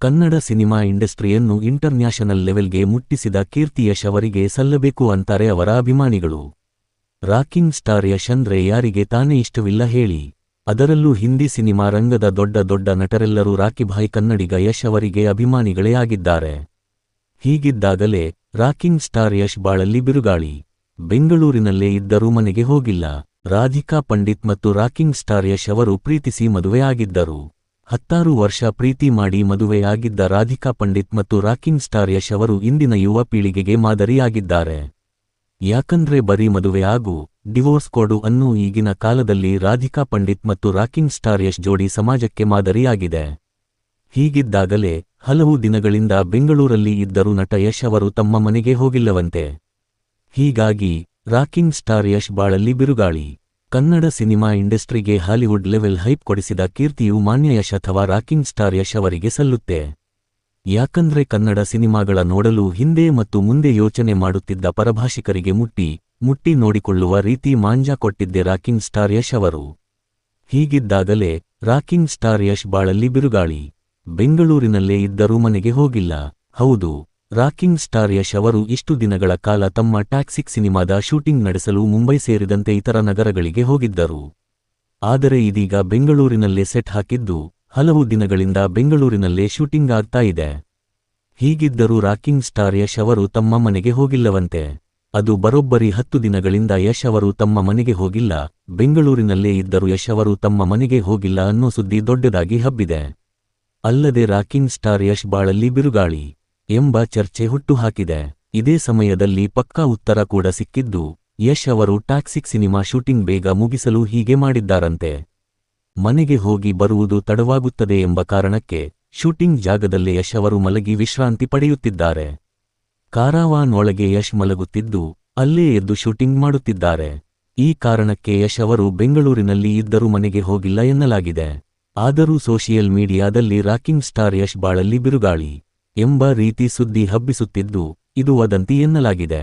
Kannada cinema ಇಂಡಸ್ಟ್ರಿಯನ್ನು international ಲೆವೆಲ್ಗೆ ಮುಟ್ಟಿಸಿದ ಕೀರ್ತಿ ಯಶ್ ಅವರಿಗೆ ಸಲ್ಲಬೇಕು ಅಂತಾರೆ ಅವರ ಅಭಿಮಾನಿಗಳು. ರಾಕಿಂಗ್ ಸ್ಟಾರ್ ಯಶ್ ಅಂದ್ರೆ ಯಾರಿಗೆ ತಾನೇ ಇಷ್ಟವಿಲ್ಲ ಹೇಳಿ. ಅದರಲ್ಲೂ ಹಿಂದಿ ಸಿನಿಮಾ ರಂಗದ ದೊಡ್ಡ ದೊಡ್ಡ ನಟರೆಲ್ಲರೂ ರಾಕಿಭಾಯ್ ಕನ್ನಡಿಗ ಯಶ್ ಅವರಿಗೆ ಅಭಿಮಾನಿಗಳೇ ಆಗಿದ್ದಾರೆ. ಹೀಗಿದ್ದಾಗಲೇ ರಾಕಿಂಗ್ ಸ್ಟಾರ್ ಯಶ್ ಬಾಳಲ್ಲಿ ಬಿರುಗಾಳಿ. ಬೆಂಗಳೂರಿನಲ್ಲೇ ಇದ್ದರೂ ಮನೆಗೆ ಹೋಗಿಲ್ಲ. ರಾಧಿಕಾ ಪಂಡಿತ್ ಮತ್ತು ರಾಕಿಂಗ್ ಸ್ಟಾರ್ ಯಶ್ ಅವರು ಪ್ರೀತಿಸಿ ಮದುವೆ ಆಗಿದ್ದರು. 16 ವರ್ಷ ಪ್ರೀತಿ ಮಾಡಿ ಮದುವೆಯಾಗಿದ್ದ ರಾಧಿಕಾ ಪಂಡಿತ್ ಮತ್ತು ರಾಕಿಂಗ್ ಸ್ಟಾರ್ ಯಶ್ ಅವರು ಇಂದಿನ ಯುವ ಪೀಳಿಗೆಗೆ ಮಾದರಿಯಾಗಿದ್ದಾರೆ. ಯಾಕಂದ್ರೆ ಬರೀ ಮದುವೆ ಆಗು, ಡಿವೋರ್ಸ್ ಕೊಡು ಅನ್ನೋ ಈಗಿನ ಕಾಲದಲ್ಲಿ ರಾಧಿಕಾ ಪಂಡಿತ್ ಮತ್ತು ರಾಕಿಂಗ್ ಸ್ಟಾರ್ ಯಶ್ ಜೋಡಿ ಸಮಾಜಕ್ಕೆ ಮಾದರಿಯಾಗಿದೆ. ಹೀಗಿದ್ದಾಗಲೇ ಹಲವು ದಿನಗಳಿಂದ ಬೆಂಗಳೂರಲ್ಲಿ ಇದ್ದರೂ ನಟ ಯಶ್ ಅವರು ತಮ್ಮ ಮನೆಗೆ ಹೋಗಿಲ್ಲವಂತೆ. ಹೀಗಾಗಿ ರಾಕಿಂಗ್ ಸ್ಟಾರ್ ಯಶ್ ಬಾಳಲ್ಲಿ ಬಿರುಗಾಳಿ. ಕನ್ನಡ ಸಿನಿಮಾ ಇಂಡಸ್ಟ್ರಿಗೆ ಹಾಲಿವುಡ್ ಲೆವೆಲ್ ಹೈಪ್ ಕೊಡಿಸಿದ ಕೀರ್ತಿಯು ಮಾನ್ಯ ಯಶ್ ಅಥವಾ ರಾಕಿಂಗ್ ಸ್ಟಾರ್ ಯಶ್ ಅವರಿಗೆ ಸಲ್ಲುತ್ತೆ. ಯಾಕಂದ್ರೆ ಕನ್ನಡ ಸಿನಿಮಾಗಳ ನೋಡಲು ಹಿಂದೆ ಮತ್ತು ಮುಂದೆ ಯೋಚನೆ ಮಾಡುತ್ತಿದ್ದ ಪರಭಾಷಿಕರಿಗೆ ಮುಟ್ಟಿ ನೋಡಿಕೊಳ್ಳುವ ರೀತಿ ಮಾಂಜಾ ಕೊಟ್ಟಿದ್ದೆ ರಾಕಿಂಗ್ ಸ್ಟಾರ್ ಯಶ್ ಅವರು. ಹೀಗಿದ್ದಾಗಲೇ ರಾಕಿಂಗ್ ಸ್ಟಾರ್ ಯಶ್ ಬಾಳಲ್ಲಿ ಬಿರುಗಾಳಿ. ಬೆಂಗಳೂರಿನಲ್ಲೇ ಇದ್ದರೂ ಮನೆಗೆ ಹೋಗಿಲ್ಲ. ಹೌದು, ರಾಕಿಂಗ್ ಸ್ಟಾರ್ ಯಶ್ ಅವರು ಇಷ್ಟು ದಿನಗಳ ಕಾಲ ತಮ್ಮ ಟಾಕ್ಸಿಕ್ ಸಿನಿಮಾದ ಶೂಟಿಂಗ್ ನಡೆಸಲು ಮುಂಬೈ ಸೇರಿದಂತೆ ಇತರ ನಗರಗಳಿಗೆ ಹೋಗಿದ್ದರು. ಆದರೆ ಇದೀಗ ಬೆಂಗಳೂರಿನಲ್ಲೇ ಸೆಟ್ ಹಾಕಿದ್ದು, ಹಲವು ದಿನಗಳಿಂದ ಬೆಂಗಳೂರಿನಲ್ಲೇ ಶೂಟಿಂಗ್ ಆಗ್ತಾ ಇದೆ. ಹೀಗಿದ್ದರೂ ರಾಕಿಂಗ್ ಸ್ಟಾರ್ ಯಶ್ ಅವರು ತಮ್ಮ ಮನೆಗೆ ಹೋಗಿಲ್ಲವಂತೆ. ಅದು ಬರೋಬ್ಬರಿ 10 ದಿನಗಳಿಂದ ಯಶ್ ಅವರು ತಮ್ಮ ಮನೆಗೆ ಹೋಗಿಲ್ಲ, ಬೆಂಗಳೂರಿನಲ್ಲೇ ಇದ್ದರೂ ಯಶ್ ಅವರು ತಮ್ಮ ಮನೆಗೆ ಹೋಗಿಲ್ಲ ಅನ್ನೋ ಸುದ್ದಿ ದೊಡ್ಡದಾಗಿ ಹಬ್ಬಿದೆ. ಅಲ್ಲದೆ ರಾಕಿಂಗ್ ಸ್ಟಾರ್ ಯಶ್ ಬಾಳಲ್ಲಿ ಬಿರುಗಾಳಿ ಎಂಬ ಚರ್ಚೆ ಹುಟ್ಟುಹಾಕಿದೆ. ಇದೇ ಸಮಯದಲ್ಲಿ ಪಕ್ಕಾ ಉತ್ತರ ಕೂಡ ಸಿಕ್ಕಿದ್ದು, ಯಶ್ ಅವರು ಟಾಕ್ಸಿಕ್ ಸಿನಿಮಾ ಶೂಟಿಂಗ್ ಬೇಗ ಮುಗಿಸಲು ಹೀಗೆ ಮಾಡಿದ್ದಾರಂತೆ. ಮನೆಗೆ ಹೋಗಿ ಬರುವುದು ತಡವಾಗುತ್ತದೆ ಎಂಬ ಕಾರಣಕ್ಕೆ ಶೂಟಿಂಗ್ ಜಾಗದಲ್ಲೇ ಯಶ್ ಅವರು ಮಲಗಿ ವಿಶ್ರಾಂತಿ ಪಡೆಯುತ್ತಿದ್ದಾರೆ. ಕಾರಾವಾನ್ ಒಳಗೆ ಯಶ್ ಮಲಗುತ್ತಿದ್ದು, ಅಲ್ಲೇ ಎದ್ದು ಶೂಟಿಂಗ್ ಮಾಡುತ್ತಿದ್ದಾರೆ. ಈ ಕಾರಣಕ್ಕೆ ಯಶ್ ಅವರು ಬೆಂಗಳೂರಿನಲ್ಲಿ ಇದ್ದರೂ ಮನೆಗೆ ಹೋಗಿಲ್ಲ ಎನ್ನಲಾಗಿದೆ. ಆದರೂ ಸೋಷಿಯಲ್ ಮೀಡಿಯಾದಲ್ಲಿ ರಾಕಿಂಗ್ ಸ್ಟಾರ್ ಯಶ್ ಬಾಳಲ್ಲಿ ಬಿರುಗಾಳಿ ಎಂಬ ರೀತಿ ಸುದ್ದಿ ಹಬ್ಬಿಸುತ್ತಿದ್ದು, ಇದು ವದಂತಿ ಎನ್ನಲಾಗಿದೆ.